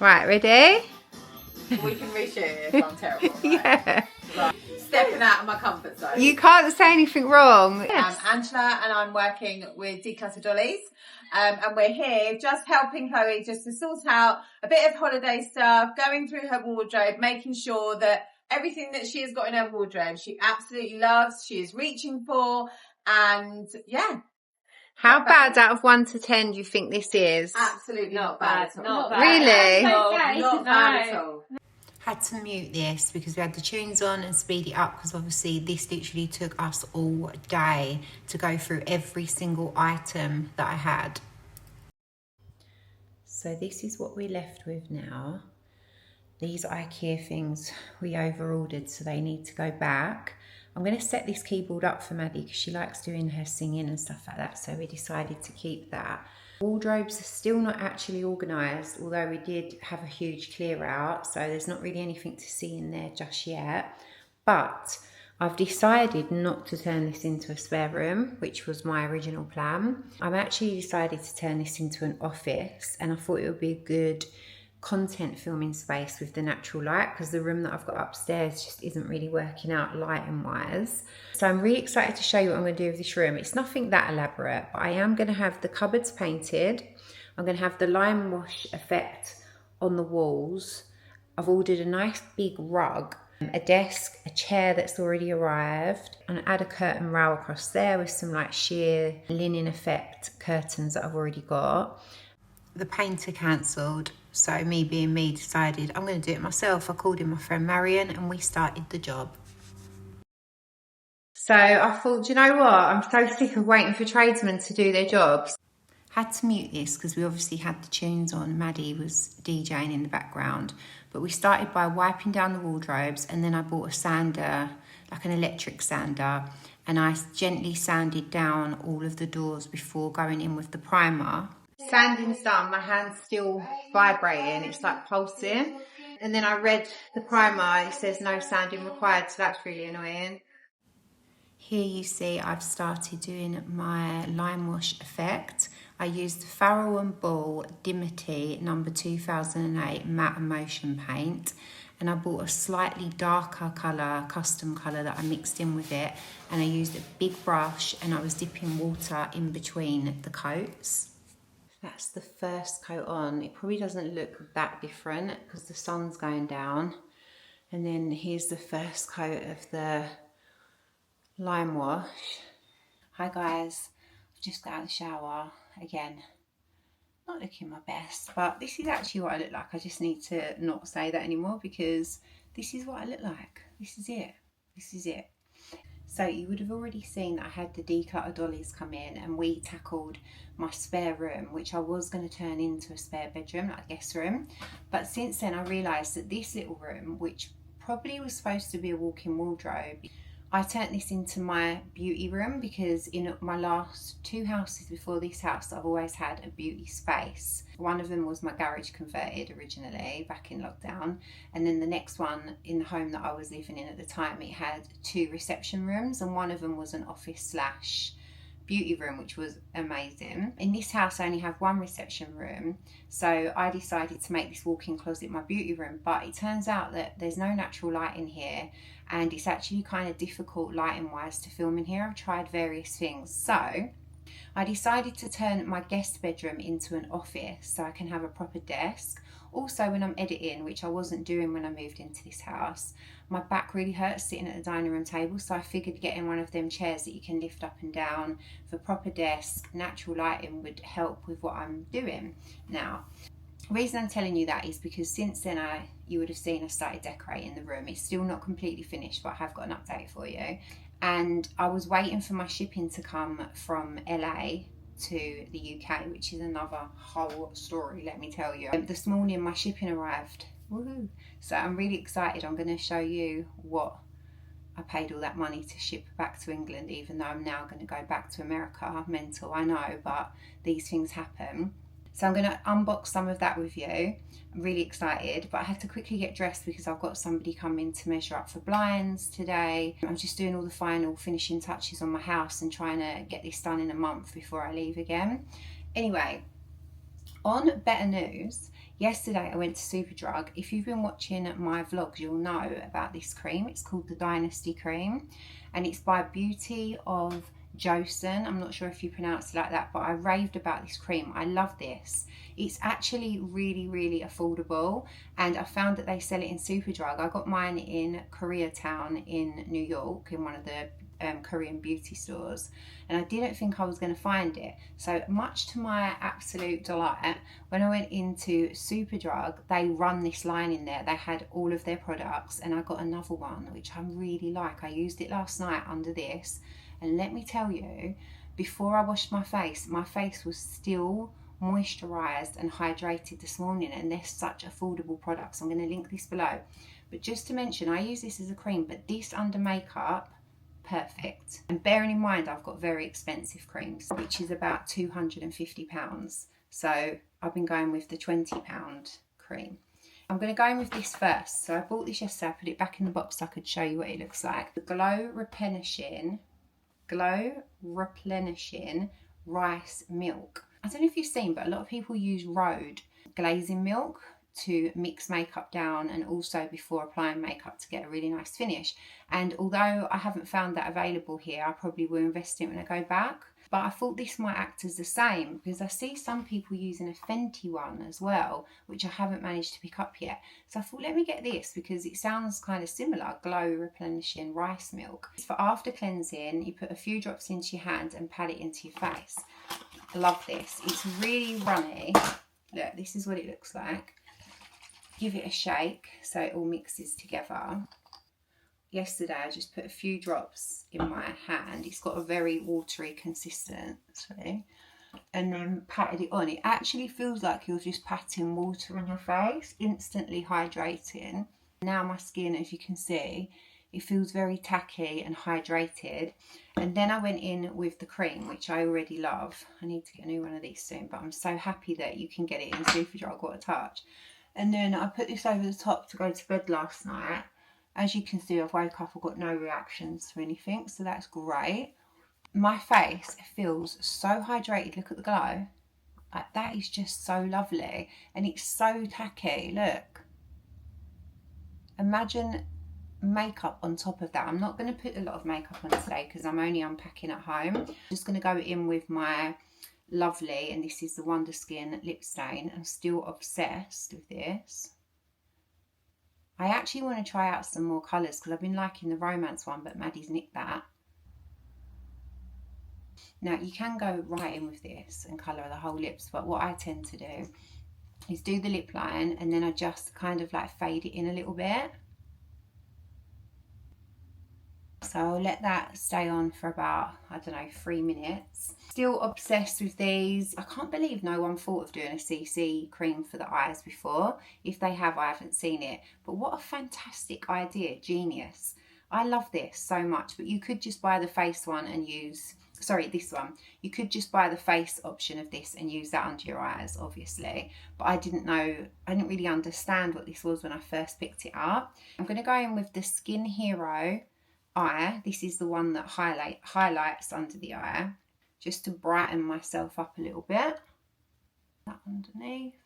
Right, ready? We can reshoot if I'm terrible. Right? Yeah. Right. Stepping out of my comfort zone. You can't say anything wrong. I'm Angela and I'm working with Declutter Dollies. And we're here just helping Chloe just to sort out a bit of holiday stuff, going through her wardrobe, making sure that everything that she has got in her wardrobe she absolutely loves, she is reaching for, and yeah. How bad out of 1 to 10 do you think this is? Absolutely not bad at all. Not bad. Really? Not bad at all. Had to mute this because we had the tunes on and speed it up because obviously this literally took us all day to go through every single item that I had. So this is what we're left with now. These IKEA things we over-ordered, so they need to go back. I'm going to set this keyboard up for Maddie because she likes doing her singing and stuff like that, so we decided to keep that. Wardrobes are still not actually organised, although we did have a huge clear out, so there's not really anything to see in there just yet. But I've decided not to turn this into a spare room, which was my original plan. I've actually decided to turn this into an office, and I thought it would be a good content filming space with the natural light because the room that I've got upstairs just isn't really working out lighting wise. So I'm really excited to show you what I'm going to do with this room. It's nothing that elaborate, but I am going to have the cupboards painted. I'm going to have the lime wash effect on the walls. I've ordered a nice big rug, a desk, a chair that's already arrived, and add a curtain rail across there with some like sheer linen effect curtains that I've already got. The painter cancelled, so me being me decided I'm going to do it myself. I called in my friend Marion and we started the job. So I thought, do you know what? I'm so sick of waiting for tradesmen to do their jobs. Had to mute this because we obviously had the tunes on. Maddie was DJing in the background. But we started by wiping down the wardrobes, and then I bought a sander, like an electric sander, and I gently sanded down all of the doors before going in with the primer. Sanding's done, my hand's still vibrating, it's like pulsing. And then I read the primer, it says no sanding required, so that's really annoying. Here you see I've started doing my lime wash effect. I used the Farrell & Ball Dimity number 2008 matte emulsion paint, and I bought a slightly darker colour, custom colour that I mixed in with it, and I used a big brush and I was dipping water in between the coats. That's the first coat on. It probably doesn't look that different because the sun's going down. And then here's the first coat of the lime wash. Hi guys, I've just got out of the shower again. Not looking my best, but this is actually what I look like. I just need to not say that anymore because this is what I look like. This is it. This is it. So you would have already seen that I had the Declutter Dollies come in and we tackled my spare room, which I was going to turn into a spare bedroom, like a guest room. But since then I realised that this little room, which probably was supposed to be a walk-in wardrobe, I turned this into my beauty room because in my last 2 houses before this house, I've always had a beauty space. One of them was my garage converted originally back in lockdown. And then the next one in the home that I was living in at the time, it had 2 reception rooms and one of them was an office / beauty room, which was amazing. In this house I only have 1 reception room, so I decided to make this walk-in closet my beauty room, but it turns out that there's no natural light in here and it's actually kind of difficult lighting wise to film in here. I've tried various things, so I decided to turn my guest bedroom into an office so I can have a proper desk. Also when I'm editing, which I wasn't doing when I moved into this house, my back really hurts sitting at the dining room table, so I figured getting one of them chairs that you can lift up and down for proper desk, natural lighting would help with what I'm doing now. The reason I'm telling you that is because since then you would have seen I started decorating the room. It's still not completely finished, but I have got an update for you. And I was waiting for my shipping to come from LA to the UK, which is another whole story, let me tell you. This morning my shipping arrived. Woohoo! So I'm really excited. I'm going to show you what I paid all that money to ship back to England, even though I'm now going to go back to America. Mental, I know, but these things happen. So I'm going to unbox some of that with you. I'm really excited, but I had to quickly get dressed because I've got somebody coming to measure up for blinds today. I'm just doing all the final finishing touches on my house and trying to get this done in a month before I leave again. Anyway, On better news, yesterday I went to Superdrug. If you've been watching my vlogs, you'll know about this cream. It's called the Dynasty cream, and it's by Beauty of Joseon. I'm not sure if you pronounce it like that, but I raved about this cream. I love this. It's actually really, really affordable, and I found that they sell it in Superdrug. I got mine in Koreatown in New York, in one of the Korean beauty stores, and I didn't think I was going to find it. So much to my absolute delight, when I went into Superdrug, they run this line in there. They had all of their products, and I got another one which I really like. I used it last night under this, and let me tell you, before I washed my face was still moisturized and hydrated this morning, and they're such affordable products. I'm going to link this below, but just to mention, I use this as a cream, but this under makeup, perfect. And bearing in mind I've got very expensive creams, which is about £250, so I've been going with the £20 cream. I'm going to go in with this first. So I bought this yesterday, I put it back in the box so I could show you what it looks like. The Glow Replenishing Rice Milk. I don't know if you've seen, but a lot of people use Rhode glazing milk to mix makeup down, and also before applying makeup to get a really nice finish. And although I haven't found that available here, I probably will invest in it when I go back. But I thought this might act as the same, because I see some people using a Fenty one as well, which I haven't managed to pick up yet. So I thought, let me get this, because it sounds kind of similar. Glow Replenishing Rice Milk. It's for after cleansing. You put a few drops into your hand and pat it into your face. I love this. It's really runny. Look, this is what it looks like. Give it a shake so it all mixes together. Yesterday I just put a few drops in my hand. It's got a very watery consistency, and then patted it on. It actually feels like you're just patting water on your face, instantly hydrating. Now my skin, as you can see, it feels very tacky and hydrated. And then I went in with the cream, which I already love. I need to get a new one of these soon, but I'm so happy that you can get it in Superdrug. What a touch. And then I put this over the top to go to bed last night. As you can see, I've woke up, I've got no reactions to anything, so that's great. My face feels so hydrated. Look at the glow. Like, that is just so lovely. And it's so tacky. Look. Imagine makeup on top of that. I'm not going to put a lot of makeup on today because I'm only unpacking at home. I'm just going to go in with my lovely, and this is the WONDERSKIN lip stain. I'm still obsessed with this. I actually want to try out some more colours because I've been liking the romance one, but Maddie's nicked that. Now you can go right in with this and colour the whole lips, but what I tend to do is do the lip line and then I just kind of like fade it in a little bit. So I'll let that stay on for about, I don't know, 3 minutes. Still obsessed with these. I can't believe no one thought of doing a CC cream for the eyes before. If they have, I haven't seen it. But what a fantastic idea, genius. I love this so much, but you could just buy the face one and use, sorry, this one. You could just buy the face option of this and use that under your eyes, obviously. But I didn't really understand what this was when I first picked it up. I'm going to go in with the Skin Hero eye. This is the one that highlights under the eye, just to brighten myself up a little bit. That underneath,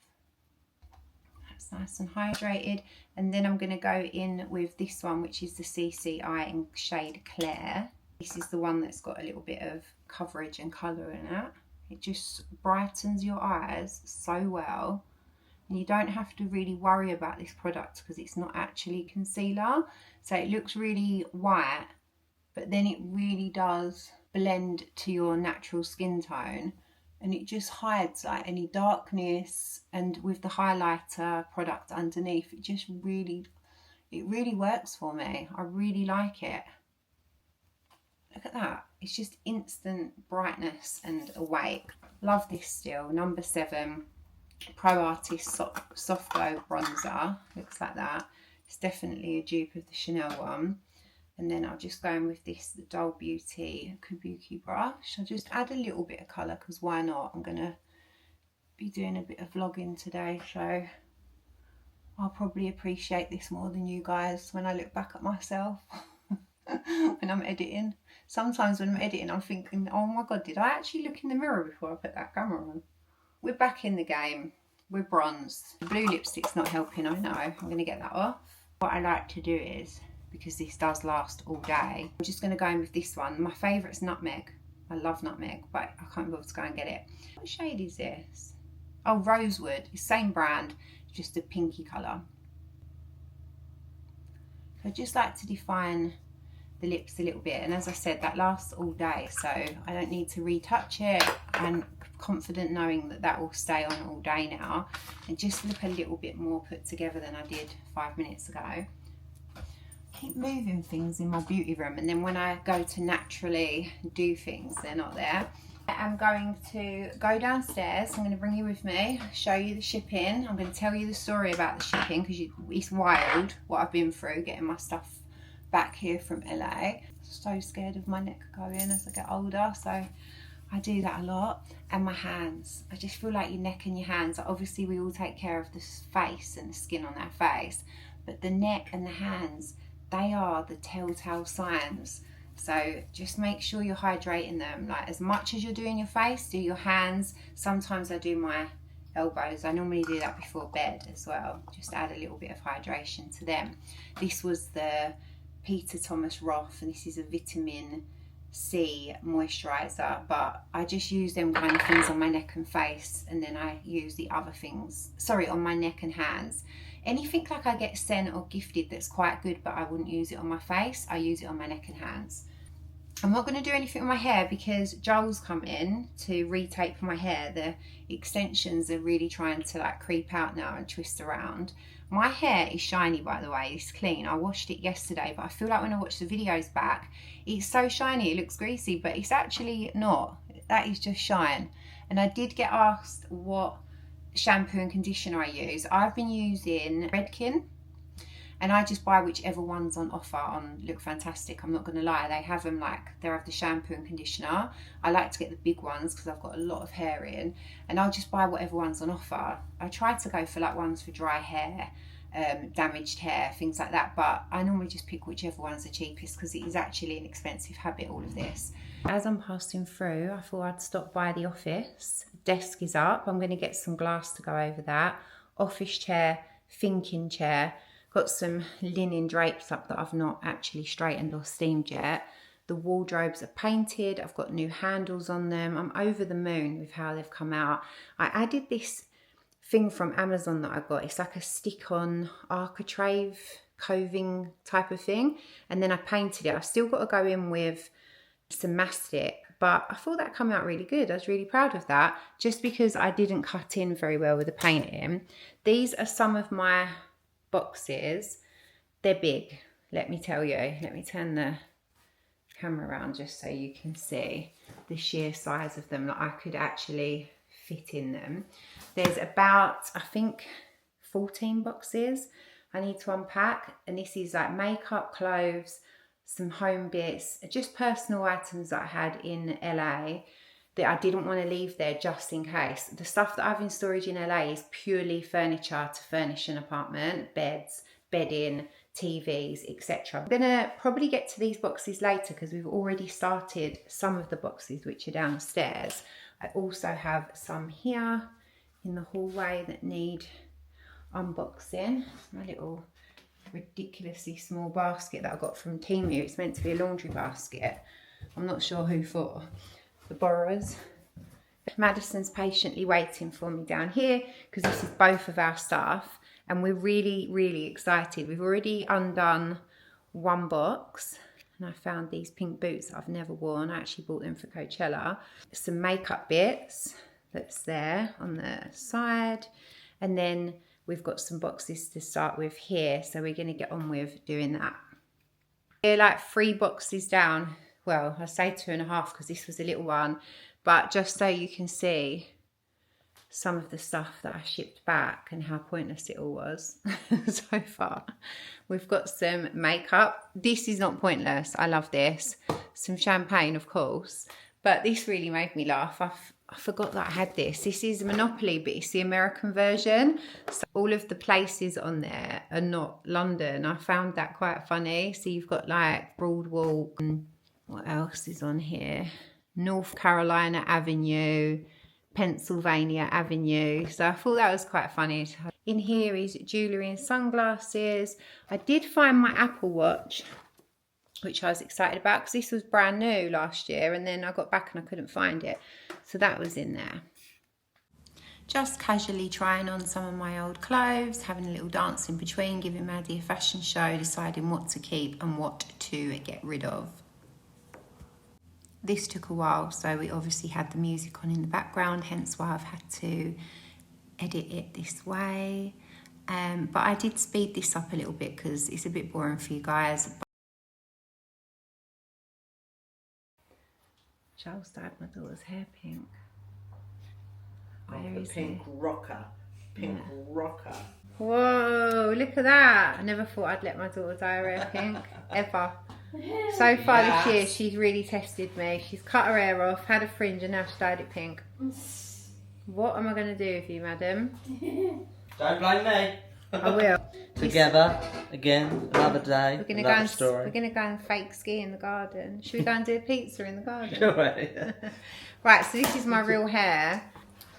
that's nice and hydrated. And then I'm going to go in with this one, which is the CC eye in shade Clair. This is the one that's got a little bit of coverage and colour in it. It just brightens your eyes so well. And you don't have to really worry about this product because it's not actually concealer. So it looks really white, but then it really does blend to your natural skin tone. And it just hides like any darkness. And with the highlighter product underneath, it just really works for me. I really like it. Look at that. It's just instant brightness and awake. Love this still. Number 7. Pro Artist Soft Glow Bronzer. Looks like that. It's definitely a dupe of the Chanel one. And then I'll just go in with this, the Doll Beauty Kabuki brush. I'll just add a little bit of colour because why not? I'm going to be doing a bit of vlogging today, so I'll probably appreciate this more than you guys when I look back at myself when I'm editing. Sometimes when I'm editing I'm thinking, oh my god, did I actually look in the mirror before I put that camera on? we're back in the game. We're bronze. The blue lipstick's not helping, I know. I'm going to get that off. What I like to do is, because this does last all day, I'm just going to go in with this one. My favourite's nutmeg. I love nutmeg, but I can't bother to go and get it. What shade is this? Oh, rosewood. It's same brand, just a pinky colour. I just like to define the lips a little bit, and as I said, that lasts all day, so I don't need to retouch it. I'm confident knowing that that will stay on all day now and just look a little bit more put together than I did 5 minutes ago. I keep moving things in my beauty room, and then when I go to naturally do things, they're not there. I'm going to go downstairs. I'm going to bring you with me, show you the shipping. I'm going to tell you the story about the shipping because it's wild what I've been through getting my stuff back here from LA. So scared of my neck going as I get older, so I do that a lot. And my hands, I just feel like your neck and your hands, obviously we all take care of the face and the skin on our face, but the neck and the hands, they are the telltale signs. So just make sure you're hydrating them, like as much as you're doing your face, do your hands. Sometimes I do my elbows. I normally do that before bed as well, just add a little bit of hydration to them. This was the Peter Thomas Roth, and this is a vitamin C moisturizer, but I just use them kind of things on my neck and face, and then I use the other things, sorry, on my neck and hands. Anything like I get sent or gifted that's quite good but I wouldn't use it on my face, I use it on my neck and hands. I'm not going to do anything with my hair because Joel's come in to retape my hair. The extensions are really trying to like creep out now and twist around. My hair is shiny, by the way, it's clean. I washed it yesterday, but I feel like when I watch the videos back, it's so shiny, it looks greasy, but it's actually not. That is just shine. And I did get asked what shampoo and conditioner I use. I've been using Redken, and I just buy whichever one's on offer on Look Fantastic. I'm not going to lie, they have them like, they have the shampoo and conditioner. I like to get the big ones because I've got a lot of hair in, and I'll just buy whatever one's on offer. I try to go for like ones for dry hair, damaged hair, things like that, but I normally just pick whichever one's the cheapest because it is actually an expensive habit, all of this. As I'm passing through, I thought I'd stop by the office. Desk is up. I'm going to get some glass to go over that. Office chair, thinking chair. Got some linen drapes up that I've not actually straightened or steamed yet. The wardrobes are painted. I've got new handles on them. I'm over the moon with how they've come out. I added this thing from Amazon that I got. It's like a stick-on architrave coving type of thing. And then I painted it. I've still got to go in with some mastic, but I thought that came out really good. I was really proud of that, just because I didn't cut in very well with the painting. These are some of my boxes. They're big, let me tell you. Let me turn the camera around just so you can see the sheer size of them, that I could actually fit in them. There's about, I think, 14 boxes I need to unpack, and this is like makeup, clothes, some home bits, just personal items that I had in LA that I didn't want to leave there just in case. The stuff that I've in storage in LA is purely furniture to furnish an apartment, beds, bedding, TVs, etc. I'm gonna probably get to these boxes later because we've already started some of the boxes which are downstairs. I also have some here in the hallway that need unboxing. My little ridiculously small basket that I got from Temu. It's meant to be a laundry basket. I'm not sure who for. The borrowers. Madison's patiently waiting for me down here because this is both of our stuff, and we're really excited. We've already undone one box, and I found these pink boots that I've never worn. I actually bought them for Coachella. Some makeup bits that's there on the side, and then we've got some boxes to start with here, so we're going to get on with doing that. They're like 3 boxes down. Well, I say 2.5 because this was a little one, but just so you can see some of the stuff that I shipped back and how pointless it all was so far. We've got some makeup. This is not pointless. I love this. Some champagne, of course, but this really made me laugh. I forgot that I had this. This is Monopoly, but it's the American version. So all of the places on there are not London. I found that quite funny. So you've got like Broadwalk, what else is on here? North Carolina Avenue, Pennsylvania Avenue. So I thought that was quite funny. In here is jewellery and sunglasses. I did find my Apple Watch, which I was excited about because this was brand new last year, and then I got back and I couldn't find it. So that was in there. Just casually trying on some of my old clothes, having a little dance in between, giving Maddie a fashion show, deciding what to keep and what to get rid of. This took a while, so we obviously had the music on in the background, hence why I've had to edit it this way. But I did speed this up a little bit because it's a bit boring for you guys. Charles dyed my daughter's hair pink. Where is pink it? Rocker. Pink rocker. Whoa, look at that. I never thought I'd let my daughter dye her hair pink, ever. So far this year, she's really tested me. She's cut her hair off, had a fringe, and now she dyed it pink. What am I going to do with you, madam? Don't blame me. I will. Together, again, another day, we're gonna another story. We're going to go and fake ski in the garden. Should we go and do a pizza in the garden? Sure. Right, so this is my real hair.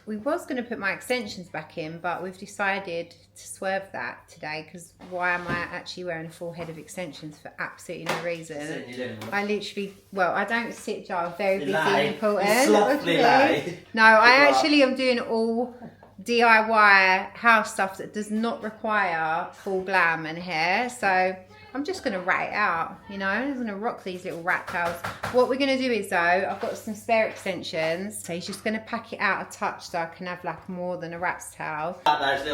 We was going to put my extensions back in, but we've decided to swerve that today because why am I actually wearing a full head of extensions for absolutely no reason? I literally, well, I don't sit, Jar, very busy and important. No, I actually am doing all DIY house stuff that does not require full glam and hair. So I'm just going to rat it out, you know. I'm just going to rock these little rat tails. What we're going to do is, though, I've got some spare extensions. So he's just going to pack it out a touch so I can have, like, more than a rat's tail. Those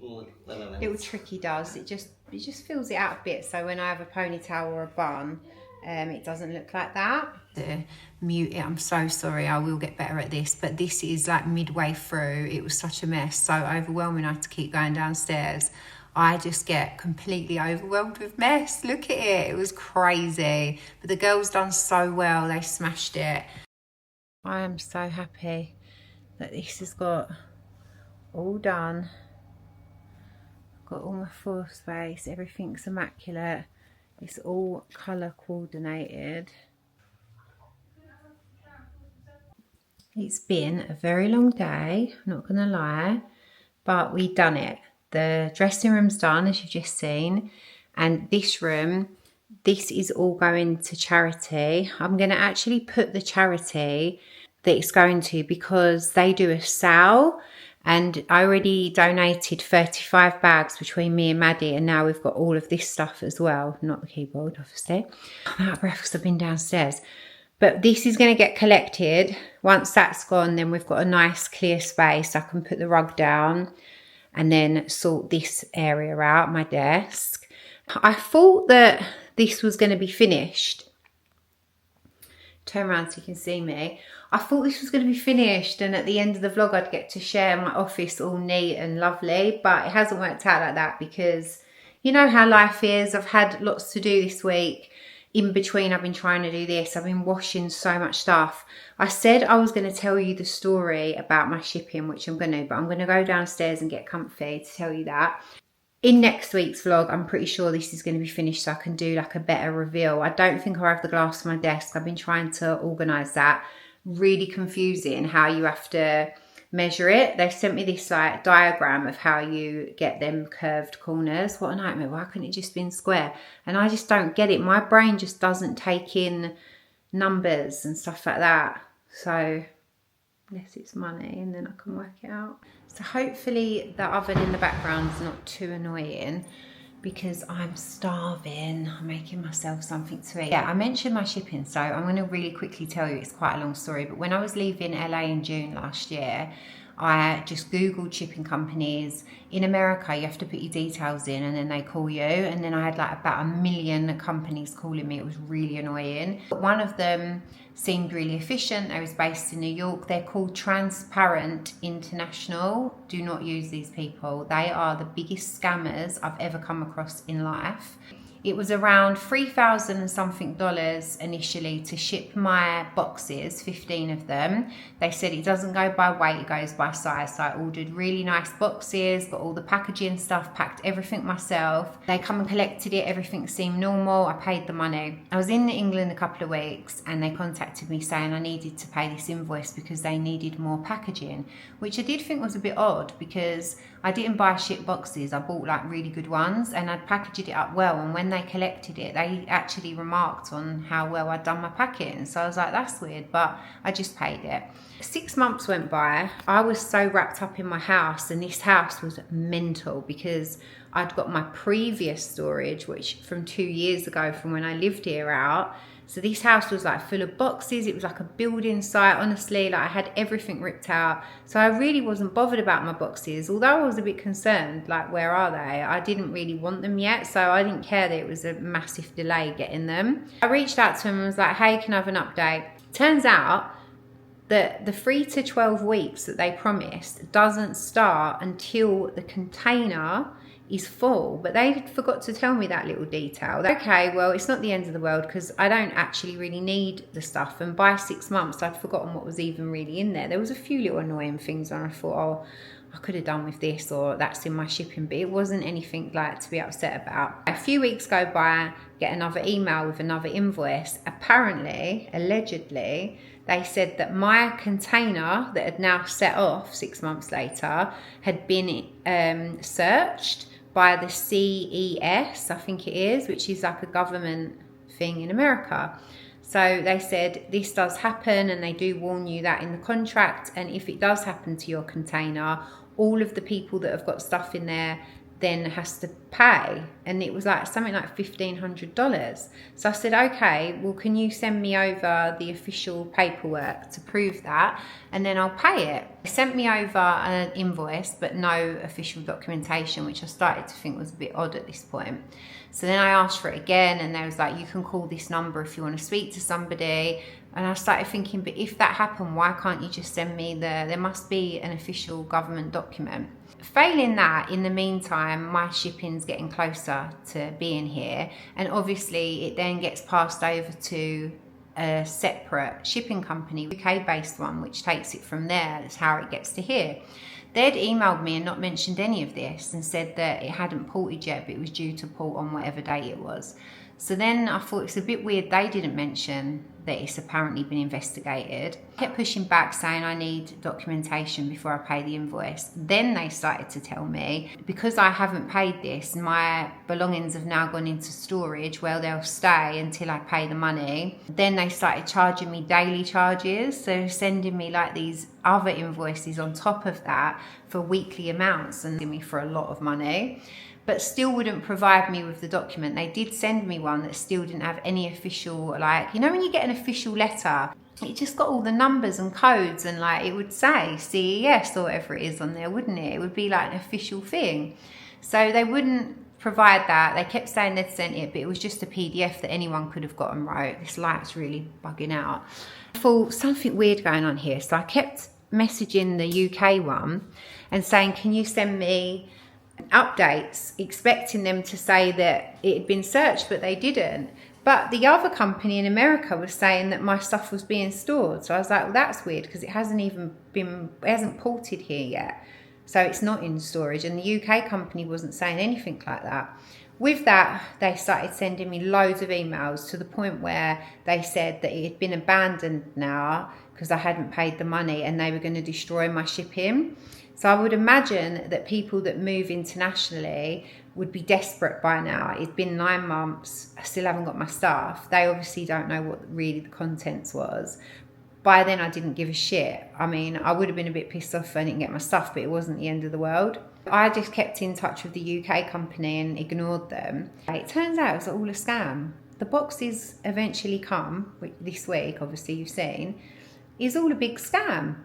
little trick he does. It just fills it out a bit. So when I have a ponytail or a bun, it doesn't look like that. To mute it, I'm so sorry. I will get better at this. But this is, like, midway through. It was such a mess. So overwhelming I had to keep going downstairs. I just get completely overwhelmed with mess. Look at it. It was crazy. But the girls done so well. They smashed it. I am so happy that this has got all done. Got all my floor space. Everything's immaculate. It's all colour coordinated. It's been a very long day. I'm not going to lie. But we've done it. The dressing room's done, as you've just seen. And this room, this is all going to charity. I'm going to actually put the charity that it's going to because they do a sale. And I already donated 35 bags between me and Maddie. And now we've got all of this stuff as well. Not the keyboard, obviously. I'm out of breath because I've been downstairs. But this is going to get collected. Once that's gone, then we've got a nice clear space. I can put the rug down. And then sort this area out, my desk. I thought that this was going to be finished. Turn around so you can see me. I thought this was going to be finished and at the end of the vlog I'd get to share my office all neat and lovely. But it hasn't worked out like that because you know how life is. I've had lots to do this week. In between, I've been trying to do this. I've been washing so much stuff. I said I was going to tell you the story about my shipping, which I'm going to, but I'm going to go downstairs and get comfy to tell you that. In next week's vlog, I'm pretty sure this is going to be finished so I can do like a better reveal. I don't think I have the glass on my desk. I've been trying to organise that. Really confusing how you have to measure it. They sent me this like diagram of how you get them curved corners. What a nightmare. Why couldn't it just been square? And I just don't get it. My brain just doesn't take in numbers and stuff like that. So unless it's money and then I can work it out. So hopefully the oven in the background is not too annoying because I'm starving. I'm making myself something to eat. Yeah, I mentioned my shipping, so I'm going to really quickly tell you, it's quite a long story, but when I was leaving LA in June last year, I just Googled shipping companies. In America, you have to put your details in and then they call you. And then I had like about 1 million companies calling me. It was really annoying. But one of them seemed really efficient. They was based in New York. They're called Transparent International. Do not use these people. They are the biggest scammers I've ever come across in life. It was around 3,000 and something dollars initially to ship my boxes, 15 of them. They said it doesn't go by weight, it goes by size. So I ordered really nice boxes, got all the packaging stuff, packed everything myself. They come and collected it, everything seemed normal, I paid the money. I was in England a couple of weeks and they contacted me saying I needed to pay this invoice because they needed more packaging, which I did think was a bit odd because I didn't buy ship boxes, I bought like really good ones and I'd packaged it up well, and when they collected it they actually remarked on how well I'd done my packing. So I was like, that's weird, but I just paid it. 6 months went by. I was so wrapped up in my house, and this house was mental because I'd got my previous storage, which from 2 years ago from when I lived here out. So this house was like full of boxes. It was like a building site, honestly. Like I had everything ripped out. So I really wasn't bothered about my boxes. Although I was a bit concerned, like where are they? I didn't really want them yet. So I didn't care that it was a massive delay getting them. I reached out to them and was like, hey, can I have an update? Turns out that the 3 to 12 weeks that they promised doesn't start until the container is full, but they forgot to tell me that little detail. Okay, well, it's not the end of the world because I don't actually really need the stuff, and by 6 months I'd forgotten what was even really in there. There was a few little annoying things and I thought, oh, I could have done with this, or that's in my shipping, but it wasn't anything like to be upset about. A few weeks go by, get another email with another invoice. Apparently, allegedly, they said that my container that had now set off 6 months later had been searched by the CES, I think it is, which is like a government thing in America. So they said this does happen, and they do warn you that in the contract, and if it does happen to your container, all of the people that have got stuff in there then has to pay. And it was like something like $1,500. So I said, okay, well, can you send me over the official paperwork to prove that, and then I'll pay it. They sent me over an invoice but no official documentation, which I started to think was a bit odd at this point. So then I asked for it again, and they was like, you can call this number if you want to speak to somebody. And I started thinking, but if that happened, why can't you just send me there must be an official government document. Failing that, in the meantime, my shipping's getting closer to being here, and obviously it then gets passed over to a separate shipping company, UK based one, which takes it from there. That's how it gets to here. They'd emailed me and not mentioned any of this and said that it hadn't ported yet, but it was due to port on whatever date it was. So then I thought it's a bit weird they didn't mention that it's apparently been investigated. I kept pushing back saying I need documentation before I pay the invoice. Then they started to tell me, because I haven't paid this, my belongings have now gone into storage where they'll stay until I pay the money. Then they started charging me daily charges, so sending me like these other invoices on top of that for weekly amounts and giving me for a lot of money, but still wouldn't provide me with the document. They did send me one that still didn't have any official, like, you know when you get an official letter, it just got all the numbers and codes, and like it would say CES or whatever it is on there, wouldn't it? It would be like an official thing. So they wouldn't provide that. They kept saying they'd sent it, but it was just a PDF that anyone could have gotten right. This light's really bugging out. I thought something weird going on here. So I kept messaging the UK one and saying, can you send me updates, expecting them to say that it had been searched, but they didn't. But the other company in America was saying that my stuff was being stored. So I was like, well, that's weird because it hasn't ported here yet. So it's not in storage. And the UK company wasn't saying anything like that. With that, they started sending me loads of emails to the point where they said that it had been abandoned now because I hadn't paid the money and they were going to destroy my shipping. So I would imagine that people that move internationally would be desperate by now. It's been 9 months, I still haven't got my stuff. They obviously don't know what really the contents was. By then I didn't give a shit. I mean, I would have been a bit pissed off if I didn't get my stuff, but it wasn't the end of the world. I just kept in touch with the UK company and ignored them. It turns out it was all a scam. The boxes eventually come, which this week, obviously you've seen, is all a big scam.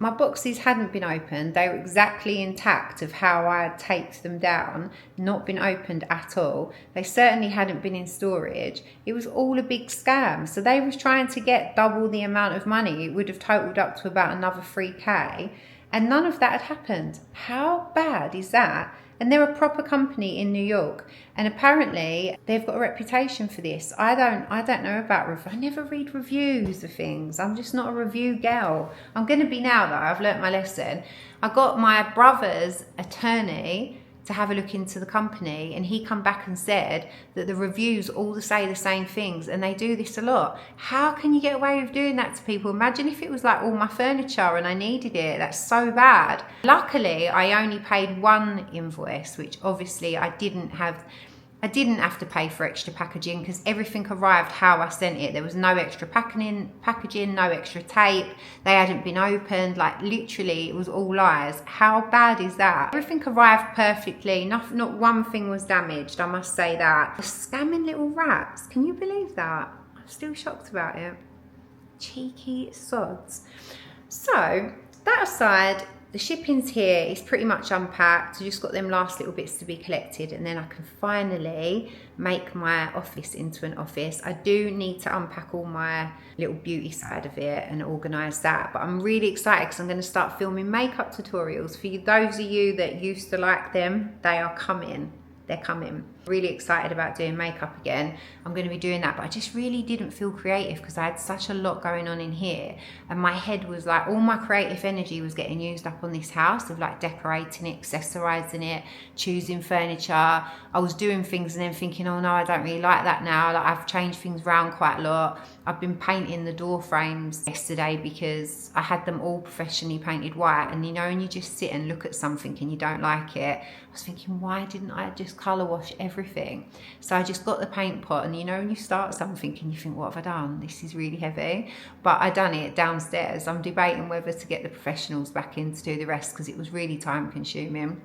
My boxes hadn't been opened. They were exactly intact of how I had taped them down, not been opened at all. They certainly hadn't been in storage. It was all a big scam. So they was trying to get double the amount of money. It would have totaled up to about another 3K. and none of that had happened. How bad is that? And they're a proper company in New York, and apparently they've got a reputation for this. I don't know about I never read reviews of things. I'm just not a review girl. I'm going to be now though. I've learnt my lesson. I got my brother's attorney to have a look into the company, and he come back and said that the reviews all say the same things, and they do this a lot. How can you get away with doing that to people? Imagine if it was like all my furniture and I needed it. That's so bad. Luckily, I only paid one invoice, which obviously I didn't have to pay for extra packaging because everything arrived how I sent it. There was no extra packaging, no extra tape. They hadn't been opened. Like literally, it was all lies. How bad is that? Everything arrived perfectly. Not one thing was damaged. I must say that. The scamming little rats. Can you believe that? I'm still shocked about it. Cheeky sods. So that aside, the shipping's here. It's pretty much unpacked. I just got them last little bits to be collected, and then I can finally make my office into an office. I do need to unpack all my little beauty side of it and organise that, but I'm really excited because I'm going to start filming makeup tutorials. For those of you that used to like them, they are coming. They're coming. Really excited about doing makeup again. I'm going to be doing that, but I just really didn't feel creative because I had such a lot going on in here, and my head was like, all my creative energy was getting used up on this house of like decorating it, accessorizing it, choosing furniture. I was doing things and then thinking, oh no, I don't really like that now. Like I've changed things around quite a lot. I've been painting the door frames yesterday because I had them all professionally painted white, and you know, when you just sit and look at something and you don't like it, I was thinking, why didn't I just colour wash everything? So I just got the paint pot, and you know, when you start something and you think, what have I done? This is really heavy. But I done it downstairs. I'm debating whether to get the professionals back in to do the rest because it was really time consuming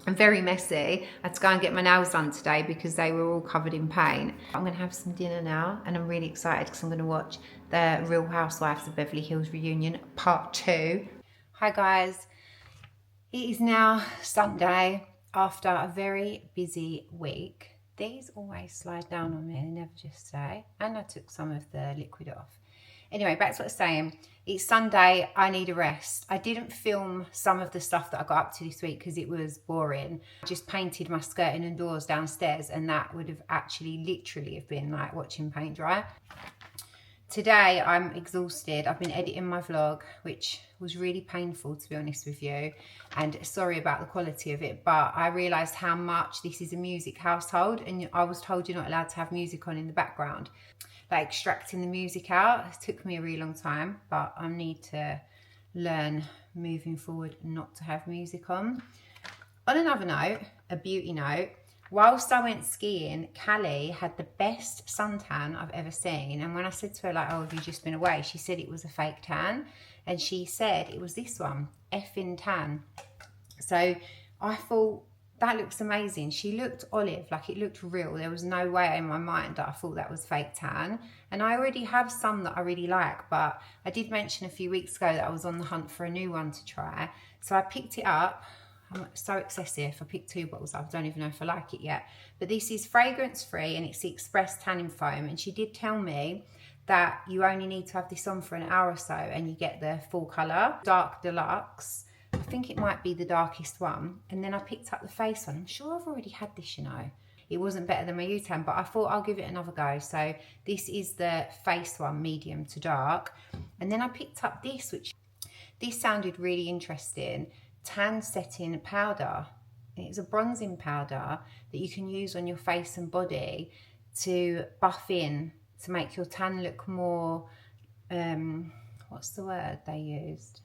and very messy. I had to go and get my nails done today because they were all covered in paint. I'm going to have some dinner now, and I'm really excited because I'm going to watch the Real Housewives of Beverly Hills reunion part 2. Hi guys, it is now Sunday after a very busy week. These always slide down on me, they never just stay. And I took some of the liquid off. Anyway, back to what I was saying. It's Sunday, I need a rest. I didn't film some of the stuff that I got up to this week because it was boring. I just painted my skirting and doors downstairs, and that would have actually literally have been like watching paint dry. Today I'm exhausted. I've been editing my vlog, which was really painful to be honest with you, and sorry about the quality of it, but I realised how much this is a music household, and I was told you're not allowed to have music on in the background. Like extracting the music out, it took me a really long time, but I need to learn moving forward not to have music on. On another note, a beauty note, whilst I went skiing, Callie had the best suntan I've ever seen. And when I said to her, like, oh, have you just been away? She said it was a fake tan. And she said it was this one, Effn tan. So I thought, that looks amazing. She looked olive, like it looked real. There was no way in my mind that I thought that was fake tan. And I already have some that I really like, but I did mention a few weeks ago that I was on the hunt for a new one to try. So I picked it up. I'm so excessive. I picked 2 bottles up. I don't even know if I like it yet. But this is fragrance free and it's the Express Tanning Foam. And she did tell me that you only need to have this on for an hour or so and you get the full colour. Dark Deluxe. I think it might be the darkest one. And then I picked up the face one. I'm sure I've already had this, you know. It wasn't better than my U-Tan, but I thought I'll give it another go. So this is the face one, medium to dark. And then I picked up this, which this sounded really interesting. Tan setting powder. It's a bronzing powder that you can use on your face and body to buff in, to make your tan look more, what's the word they used?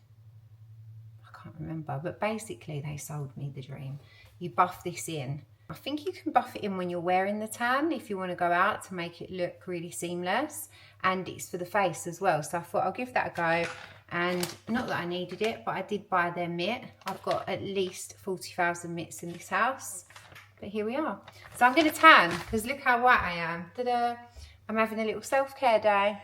I can't remember, but basically they sold me the dream. You buff this in. I think you can buff it in when you're wearing the tan if you want to go out to make it look really seamless, and it's for the face as well. So I thought I'll give that a go, and not that I needed it, but I did buy their mitt. I've got at least 40,000 mitts in this house, but here we are. So I'm going to tan because look how white I am. Ta-da! I'm having a little self-care day.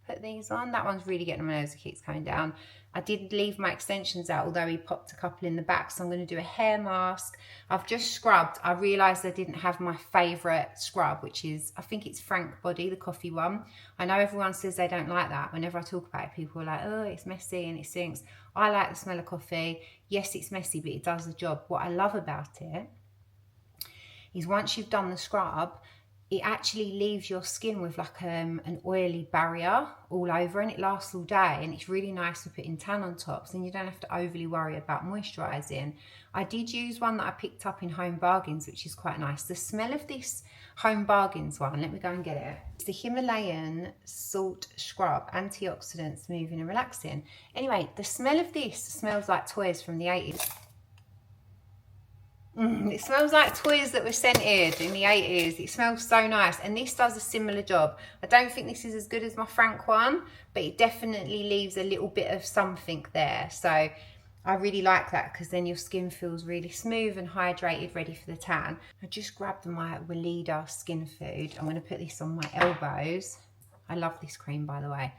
Put these on. That one's really getting on my nose, it keeps coming down. I did leave my extensions out, although he popped a couple in the back. So I'm going to do a hair mask. I've just scrubbed. I realised I didn't have my favourite scrub, which is, I think it's Frank Body, the coffee one. I know everyone says they don't like that. Whenever I talk about it, people are like, oh, it's messy and it stinks. I like the smell of coffee. Yes, it's messy, but it does the job. What I love about it is once you've done the scrub, it actually leaves your skin with like an oily barrier all over, and it lasts all day, and it's really nice for putting tan on top, so you don't have to overly worry about moisturising. I did use one that I picked up in Home Bargains, which is quite nice. The smell of this Home Bargains one, let me go and get it. It's the Himalayan Salt Scrub, antioxidant, smoothing and relaxing. Anyway, the smell of this smells like toys from the 80s. It smells like toys that were scented in the 80s. It smells so nice, and this does a similar job. I don't think this is as good as my Frank one, but it definitely leaves a little bit of something there. So I really like that, because then your skin feels really smooth and hydrated, ready for the tan. I just grabbed my Weleda Skin Food. I'm going to put this on my elbows. I love this cream, by the way.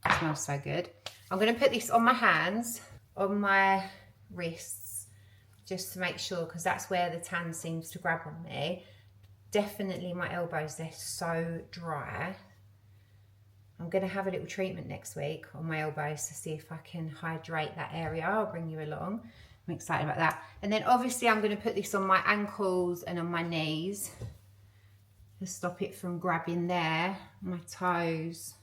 It smells so good. I'm going to put this on my hands, on my wrists, just to make sure, because that's where the tan seems to grab on me. Definitely my elbows, they're so dry. I'm going to have a little treatment next week on my elbows to see if I can hydrate that area. I'll bring you along. I'm excited about that. And then obviously I'm going to put this on my ankles and on my knees to stop it from grabbing there. My toes.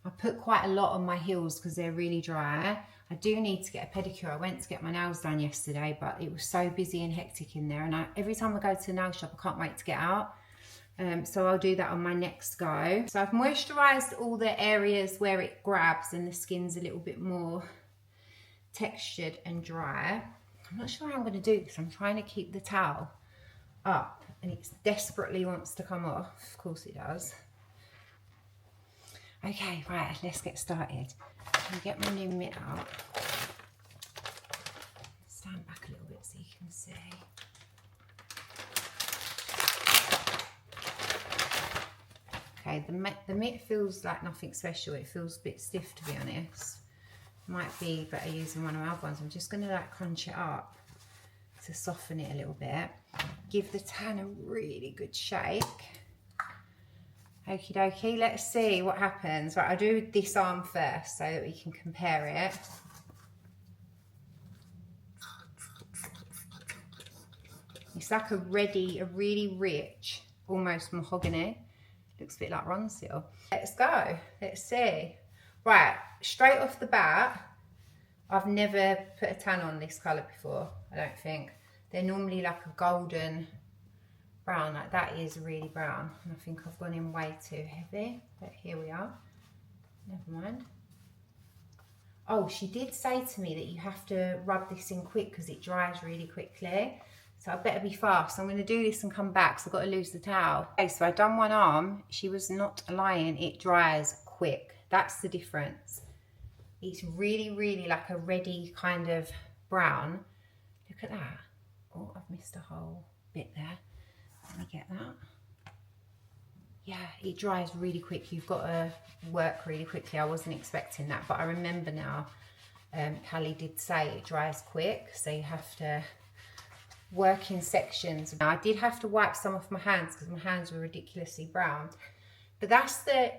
I put quite a lot on my heels because they're really dry. I do need to get a pedicure. I went to get my nails done yesterday, but it was so busy and hectic in there. And every time I go to the nail shop, I can't wait to get out. So I'll do that on my next go. So I've moisturised all the areas where it grabs and the skin's a little bit more textured and dry. I'm not sure how I'm going to do this. I'm trying to keep the towel up and it desperately wants to come off. Of course it does. Okay, right, let's get started. I'll get my new mitt out. Stand back a little bit so you can see. Okay, the mitt feels like nothing special. It feels a bit stiff, to be honest. Might be better using one of our ones. I'm just going to like crunch it up to soften it a little bit. Give the tan a really good shake. Okie dokie, let's see what happens. Right, I'll do this arm first so that we can compare it. It's like a really rich, almost mahogany. Looks a bit like Ronseal. Let's go, let's see. Right, straight off the bat, I've never put a tan on this colour before, I don't think. They're normally like a golden brown, like that is really brown, and I think I've gone in way too heavy, but here we are. Never mind. Oh, she did say to me that you have to rub this in quick because it dries really quickly, so I better be fast. I'm going to do this and come back, so I've got to lose the towel. Okay, so I've done one arm. She was not lying, it dries quick. That's the difference. It's really like a reddy kind of brown. Look at that. Oh, I've missed a whole bit there. Let me get that. Yeah, it dries really quick. You've got to work really quickly. I wasn't expecting that, but I remember now, Callie did say it dries quick, so you have to work in sections. Now, I did have to wipe some off my hands because my hands were ridiculously brown, but that's the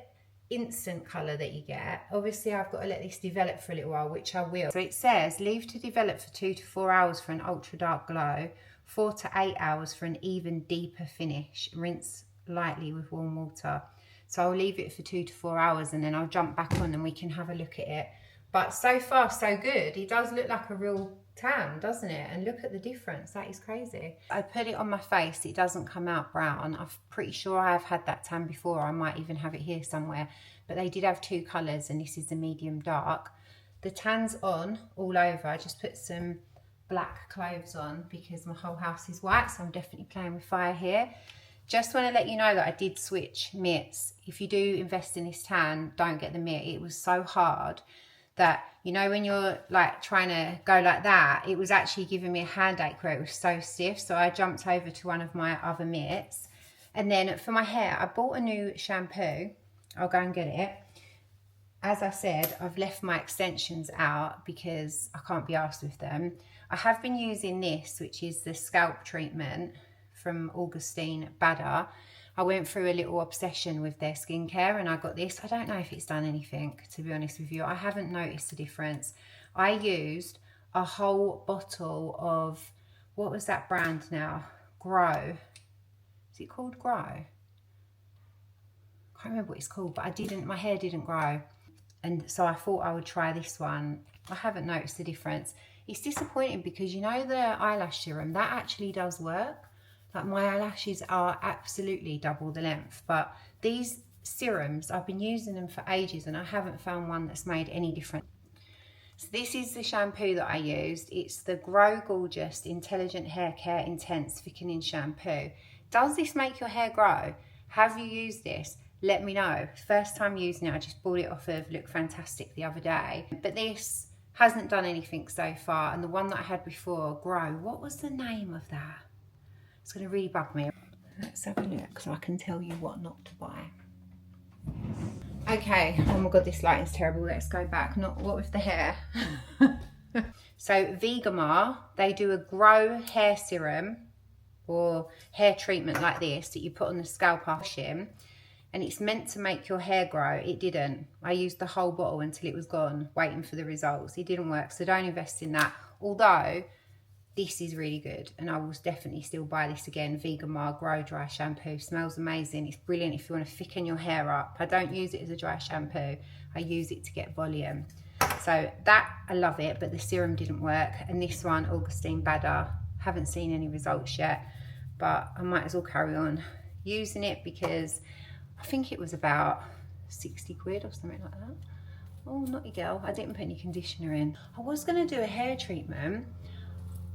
instant colour that you get. Obviously, I've got to let this develop for a little while, which I will. So it says, leave to develop for 2 to 4 hours for an ultra dark glow. 4 to 8 hours for an even deeper finish. Rinse lightly with warm water. So I'll leave it for 2 to 4 hours and then I'll jump back on and we can have a look at it. But so far so good. It does look like a real tan, doesn't it? And look at the difference. That is crazy. I put it on my face. It doesn't come out brown. I'm pretty sure I've had that tan before. I might even have it here somewhere. But they did have 2 colours and this is the medium dark. The tan's on all over. I just put some black clothes on because my whole house is white, so I'm definitely playing with fire here. Just want to let you know that I did switch mitts. If you do invest in this tan, don't get the mitt. It was so hard that, you know, when you're like trying to go like that, it was actually giving me a handache where it was so stiff. So I jumped over to one of my other mitts. And then for my hair, I bought a new shampoo. I'll go and get it. as I said, I've left my extensions out because I can't be arsed with them. I have been using this, which is the scalp treatment from Augustine Bader. I went through a little obsession with their skincare and I got this. I don't know if it's done anything, to be honest with you. I haven't noticed a difference. I used a whole bottle of, what was that brand now? Grow. Is it called Grow? I can't remember what it's called, but my hair didn't grow. And so I thought I would try this one. I haven't noticed the difference. It's disappointing because you know the eyelash serum, that actually does work. Like my eyelashes are absolutely double the length, but these serums, I've been using them for ages and I haven't found one that's made any difference. So this is the shampoo that I used. It's the Grow Gorgeous Intelligent Hair Care Intense Thickening Shampoo. Does this make your hair grow? Have you used this? Let me know. First time using it, I just bought it off of Look Fantastic the other day. But this hasn't done anything so far. And the one that I had before, Grow, what was the name of that? It's going to really bug me. Let's have a look so I can tell you what not to buy. Okay, oh my god, this lighting's terrible. Let's go back. Not what with the hair. So Vegamar, they do a Grow hair serum or hair treatment like this that you put on the scalp after shim. And it's meant to make your hair grow. It didn't. I used the whole bottle until it was gone, waiting for the results. It didn't work, so don't invest in that. Although, this is really good, and I will definitely still buy this again. Vegamar Grow Dry Shampoo. Smells amazing. It's brilliant if you want to thicken your hair up. I don't use it as a dry shampoo. I use it to get volume. So that, I love it, but the serum didn't work. And this one, Augustine Bader, haven't seen any results yet, but I might as well carry on using it because I think it was about 60 quid or something like that. Oh, naughty girl, I didn't put any conditioner in. I was gonna do a hair treatment,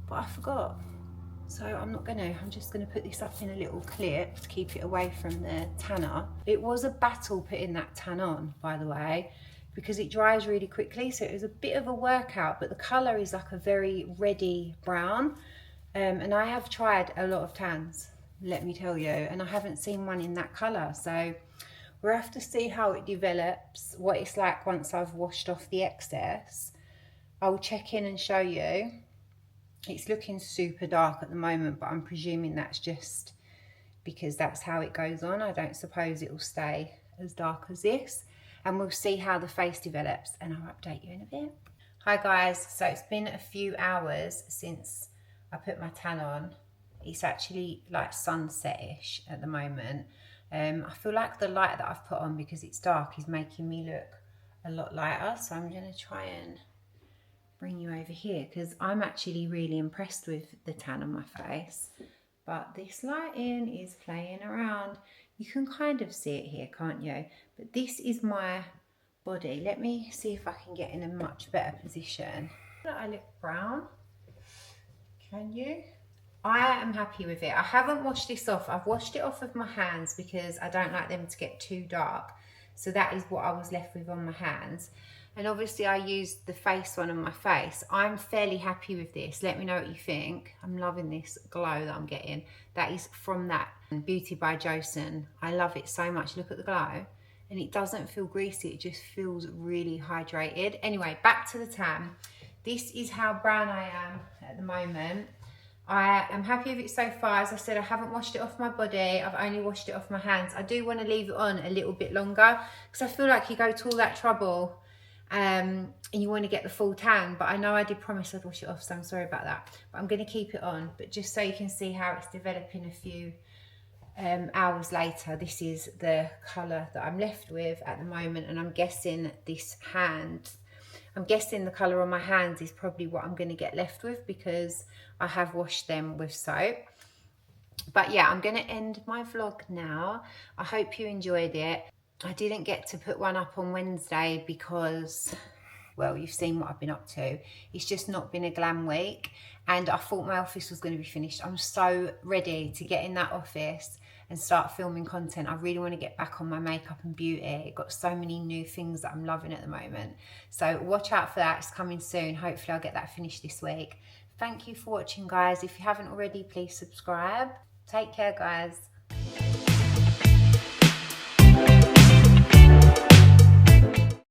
but I forgot. So I'm just gonna put this up in a little clip to keep it away from the tanner. It was a battle putting that tan on, by the way, because it dries really quickly. So it was a bit of a workout, but the color is like a very reddy brown. And I have tried a lot of tans, let me tell you, and I haven't seen one in that colour. So we'll have to see how it develops, what it's like once I've washed off the excess. I'll check in and show you. It's looking super dark at the moment, but I'm presuming that's just because that's how it goes on. I don't suppose it will stay as dark as this. And we'll see how the face develops and I'll update you in a bit. Hi guys, so it's been a few hours since I put my tan on. It's actually like sunset-ish at the moment. I feel like the light that I've put on, because it's dark, is making me look a lot lighter. So I'm going to try and bring you over here because I'm actually really impressed with the tan on my face. But this lighting is playing around. You can kind of see it here, can't you? But this is my body. Let me see if I can get in a much better position. I look brown. Can you? I am happy with it. I haven't washed this off. I've washed it off of my hands because I don't like them to get too dark. So that is what I was left with on my hands. And obviously I used the face one on my face. I'm fairly happy with this. Let me know what you think. I'm loving this glow that I'm getting. That is from that Beauty by Joseon. I love it so much. Look at the glow. And it doesn't feel greasy. It just feels really hydrated. Anyway, back to the tan. This is how brown I am at the moment. I am happy with it so far. As I said, I haven't washed it off my body. I've only washed it off my hands. I do want to leave it on a little bit longer because I feel like you go to all that trouble and you want to get the full tan. But I know I did promise I'd wash it off, so I'm sorry about that. But I'm going to keep it on. But just so you can see how it's developing a few hours later, this is the colour that I'm left with at the moment. And I'm guessing this hand... I'm guessing the colour on my hands is probably what I'm going to get left with because I have washed them with soap. But yeah, I'm going to end my vlog now. I hope you enjoyed it. I didn't get to put one up on Wednesday because, well, you've seen what I've been up to. It's just not been a glam week and I thought my office was going to be finished. I'm so ready to get in that office and start filming content. I really want to get back on my makeup and beauty. I've got so many new things that I'm loving at the moment. So watch out for that, it's coming soon. Hopefully I'll get that finished this week. Thank you for watching, guys. If you haven't already, please subscribe. Take care, guys.